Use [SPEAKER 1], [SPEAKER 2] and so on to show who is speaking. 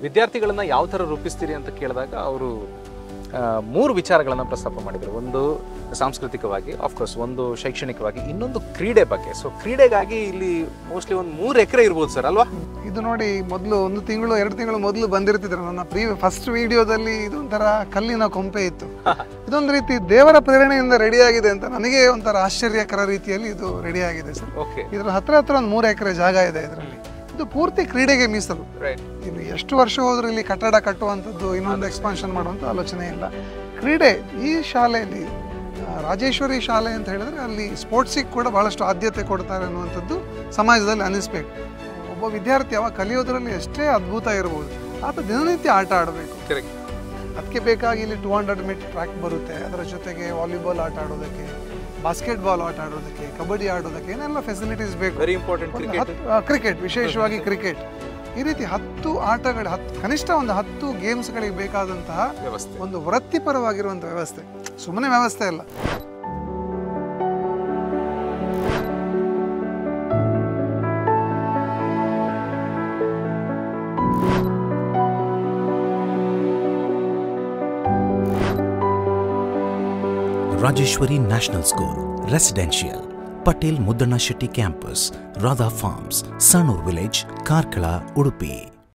[SPEAKER 1] ವಿದ್ಯಾರ್ಥಿಗಳನ್ನ ಯಾವ ಥರ ರೂಪಿಸ್ತೀರಿ ಅಂತ ಕೇಳಿದಾಗ ಅವರು 3 ವಿಚಾರಗಳನ್ನು ಪ್ರಸ್ತಾಪ ಮಾಡಿದರು. ಒಂದು ಸಾಂಸ್ಕೃತಿಕವಾಗಿ, ಆಫ್ಕೋರ್ಸ್, ಒಂದು ಶೈಕ್ಷಣಿಕವಾಗಿ, ಇನ್ನೊಂದು ಕ್ರೀಡೆ ಬಗ್ಗೆ. ಸೊ ಕ್ರೀಡೆಗಾಗಿ ಇಲ್ಲಿ ಮೋಸ್ಟ್ಲಿ ಒಂದು 3 ಎಕರೆ ಇರ್ಬೋದು ಸರ್, ಅಲ್ವಾ?
[SPEAKER 2] ಇದು ನೋಡಿ, ಮೊದಲು 1 ತಿಂಗಳು 2 ತಿಂಗಳು ಮೊದಲು ಬಂದಿರ್ತಿದ್ರು. ನನ್ನ ಫಸ್ಟ್ ವಿಡಿಯೋದಲ್ಲಿ ಇದೊಂಥರ ಕಲ್ಲಿನ ಕೊಂಪೆ ಇತ್ತು. ಇದೊಂದು ರೀತಿ ದೇವರ ಪ್ರೇರಣೆಯಿಂದ ರೆಡಿ ಆಗಿದೆ ಅಂತ ನನಗೆ ಒಂಥರ ಆಶ್ಚರ್ಯಕರ ರೀತಿಯಲ್ಲಿ ಇದು ರೆಡಿ ಆಗಿದೆ ಸರ್. ಇದ್ರ ಹತ್ರ ಒಂದು 3 ಎಕರೆ ಜಾಗ ಇದೆ. ಇದರಲ್ಲಿ ಇದು ಪೂರ್ತಿ ಕ್ರೀಡೆಗೆ ಮೀಸಲು. ಇಲ್ಲಿ ಎಷ್ಟು ವರ್ಷ ಹೋದ್ರೂ ಇಲ್ಲಿ ಕಟ್ಟಡ ಕಟ್ಟುವಂಥದ್ದು, ಇನ್ನೊಂದು ಎಕ್ಸ್ಪಾನ್ಷನ್ ಮಾಡುವಂಥ ಆಲೋಚನೆ ಇಲ್ಲ. ಕ್ರೀಡೆ ಈ ಶಾಲೆಯಲ್ಲಿ, ರಾಜೇಶ್ವರಿ ಶಾಲೆ ಅಂತ ಹೇಳಿದ್ರೆ, ಅಲ್ಲಿ ಸ್ಪೋರ್ಟ್ಸಿಗೆ ಕೂಡ ಬಹಳಷ್ಟು ಆದ್ಯತೆ ಕೊಡ್ತಾರೆ ಅನ್ನುವಂಥದ್ದು ಸಮಾಜದಲ್ಲಿ ಅನ್ನಿಸ್ಬೇಕು. ಒಬ್ಬ ವಿದ್ಯಾರ್ಥಿ ಅವ ಕಲಿಯೋದ್ರಲ್ಲಿ ಎಷ್ಟೇ ಅದ್ಭುತ ಇರ್ಬೋದು, ಆತ ದಿನನಿತ್ಯ ಆಟ ಆಡಬೇಕು. ಅದಕ್ಕೆ ಬೇಕಾಗಿ ಇಲ್ಲಿ 200 ಮೀಟರ್ ಟ್ರ್ಯಾಕ್ ಬರುತ್ತೆ. ಅದರ ಜೊತೆಗೆ ವಾಲಿಬಾಲ್ ಆಟ ಆಡೋದಕ್ಕೆ, ಬಾಸ್ಕೆಟ್ಬಾಲ್ ಆಟ ಆಡೋದಕ್ಕೆ, ಕಬಡ್ಡಿ ಆಡೋದಕ್ಕೆ ಏನೆಲ್ಲ ಫೆಸಿಲಿಟೀಸ್ ಬೇಕು.
[SPEAKER 1] ವೆರಿ ಇಂಪಾರ್ಟೆಂಟ್
[SPEAKER 2] ಕ್ರಿಕೆಟ್, ವಿಶೇಷವಾಗಿ ಕ್ರಿಕೆಟ್. ಈ ರೀತಿ 10 ಆಟಗಳು, ಕನಿಷ್ಠ ಒಂದು 10 ಗೇಮ್ಸ್ಗಳಿಗೆ ಬೇಕಾದಂತಹ ಒಂದು ವೃತ್ತಿಪರವಾಗಿರುವಂಥ ವ್ಯವಸ್ಥೆ, ಸುಮ್ಮನೆ ವ್ಯವಸ್ಥೆ ಅಲ್ಲ.
[SPEAKER 3] Rajeshwari National School, Residential, Patel Muddana Shetty Campus, Radha Farms, Sanur Village, Karkala, Udupi.